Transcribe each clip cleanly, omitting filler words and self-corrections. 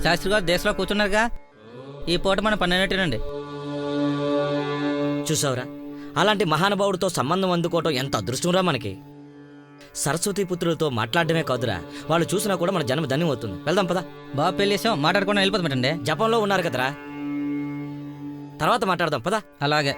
శాస్త్రి గారు దేశంలో కూర్చున్నారుగా, ఈ పూట మనం పన్నెండేనండి. చూసావురా, అలాంటి మహానుభావుడితో సంబంధం అందుకోవటం ఎంత అదృష్టంరా మనకి. సరస్వతి పుత్రులతో మాట్లాడడమే కాదురా, వాళ్ళు చూసినా కూడా మన జన్మ ధన్యం అవుతుంది. వెళ్దాం పదా. బాబు పెళ్లి చేసాం, మాట్లాడుకుని వెళ్ళిపోతామండి. జపంలో ఉన్నారు కదరా, తర్వాత మాట్లాడదాం పదా. అలాగే.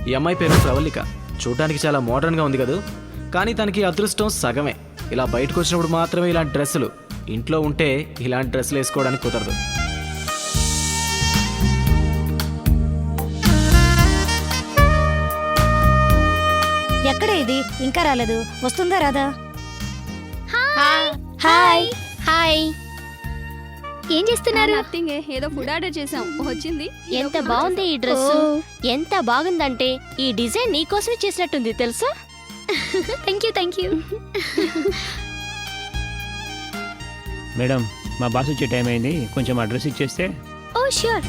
ఈ అమ్మాయి పేరు ప్రవళిక. చూడటానికి చాలా మోడర్న్గా ఉంది కదా, కానీ తనకి అదృష్టం సగమే. ఇలా బయటకు వచ్చినప్పుడు మాత్రమే ఇలాంటి డ్రెస్సులు, ఇంట్లో ఉంటే ఇలాంటి డ్రెస్సులు వేసుకోవడానికి కుదరదు. ఎక్కడ ఇది ఇంకా రాలేదు, వస్తుందా రాదా? హాయ్ హాయ్, ఏం చేస్తున్నారు? నథింగ్, ఏదో ఫుడ్ ఆర్డర్ చేసాం, వచ్చింది. ఎంత బాగుంది ఈ డ్రెస్, ఎంత బాగుందంటే ఈ డిజైన్ నీకోసమే చేసినట్టుంది తెలుసా? Thank you. మేడం, మా బాస్ వచ్చే టైం అయింది, కొంచెం అడ్రస్ ఇచ్చేస్తే. ఓ ష్యూర్.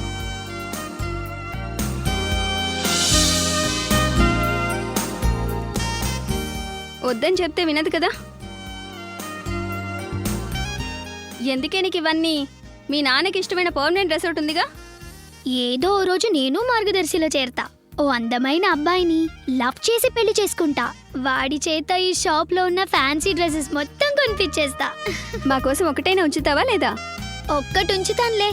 వద్దని చెప్తే వినదు కదా. ఎందుకే నీకు ఇవన్నీ? మీ నాన్నకి ఇష్టమైన పర్మనెంట్ డ్రెస్ ఒకటి ఉందిగా. ఏదో ఓ రోజు నేను మార్గదర్శిలో చేరతా. ఓ అందమైన అబ్బాయిని లవ్ చేసి పెళ్లి చేసుకుంటా. వాడి చేత ఈ షాప్ లో ఉన్న ఫ్యాన్సీ డ్రెస్సెస్ మొత్తం కొనిపించేస్తా. మా కోసం ఒకటైనా ఉంచుతావా లేదా? ఒక్కటి ఉంచుతానులే.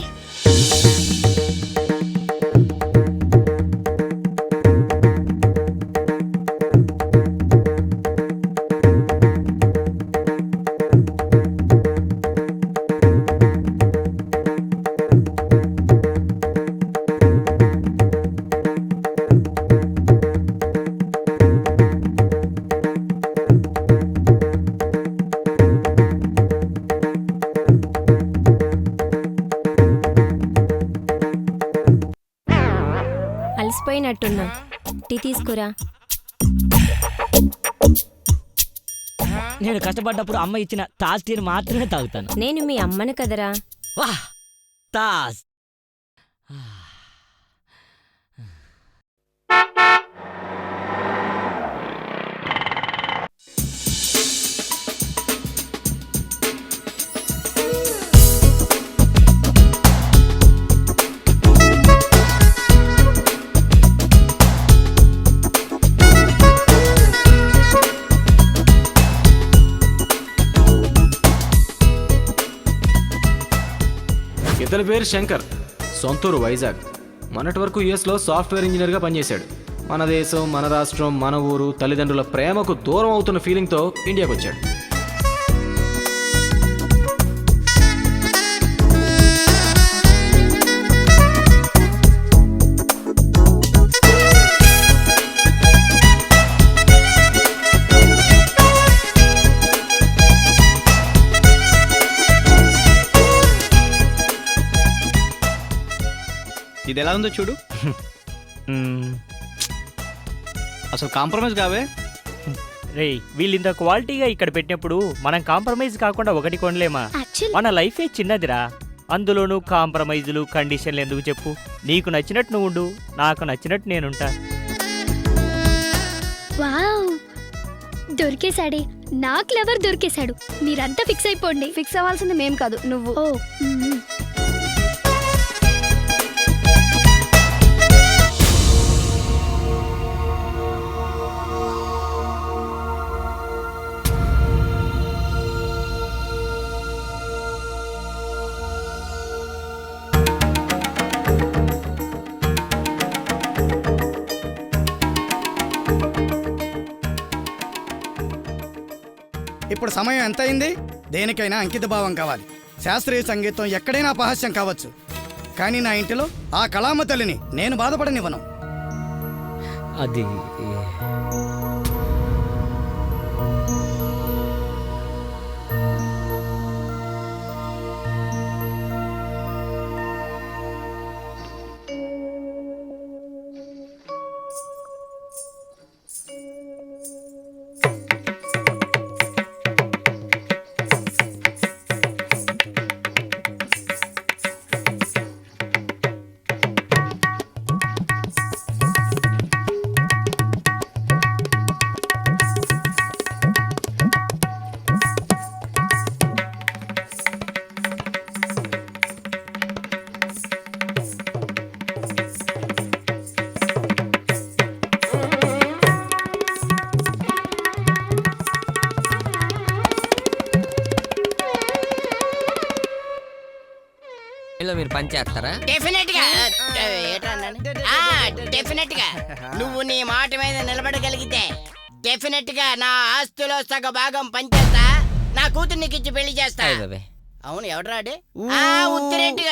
అలసిపోయినట్టున్నా, టీ తీసుకురా. నేను కష్టపడ్డప్పుడు అమ్మ ఇచ్చిన తాజ్ టీని మాత్రమే తాగుతాను. నేను మీ అమ్మను కదరా. వాహ్, తాజ్. ఇతని పేరు శంకర్, సొంతూరు వైజాగ్. మొన్నటి వరకు యుఎస్లో సాఫ్ట్వేర్ ఇంజనీర్గా పనిచేశాడు. మన దేశం, మన రాష్ట్రం, మన ఊరు, తల్లిదండ్రుల ప్రేమకు దూరం అవుతున్న ఫీలింగ్తో ఇండియాకి వచ్చాడు. ఇది ఎలా ఉందో చూడు. అసలు కాంప్రమైజ్ కావే. రే, వీళ్ళు ఇంత క్వాలిటీగా ఇక్కడ పెట్టినప్పుడు మనం కాంప్రమైజ్ కాకుండా ఒకటి కొనలేమా? మన లైఫే చిన్నదిరా, అందులోనూ కాంప్రమైజులు కండిషన్లు ఎందుకు చెప్పు? నీకు నచ్చినట్టు నువ్వు ఉండు, నాకు నచ్చినట్టు నేనుంటా. వావ్, దొరికేశాడే, నాకు లవర్ దొరికేశాడు. మీరంతా ఫిక్స్ అయిపోండి. ఫిక్స్ అవ్వాల్సింది మేం కాదు, నువ్వు. ఓ ఇప్పుడు సమయం ఎంత అయింది? దేనికైనా అంకిత భావం కావాలి. శాస్త్రీయ సంగీతం ఎక్కడైనా అపహాస్యం కావచ్చు, కానీ నా ఇంటిలో ఆ కళామ తల్లిని నేను బాధపడనివ్వను. అది ఫ్యామిలీలో మీరు పనిచేస్తారా? డెఫినెట్ గా డెఫినెట్ గా నువ్వు నీ మాట మీద నిలబడగలిగితే డెఫినెట్ గా నా ఆస్తిలో సగ భాగం పనిచేస్తా, నా కూతురు నీకు ఇచ్చి పెళ్లి చేస్తా. అయ్ బాబాయ్. అవును ఎవడరాడే ఉత్తిరెడ్డిగా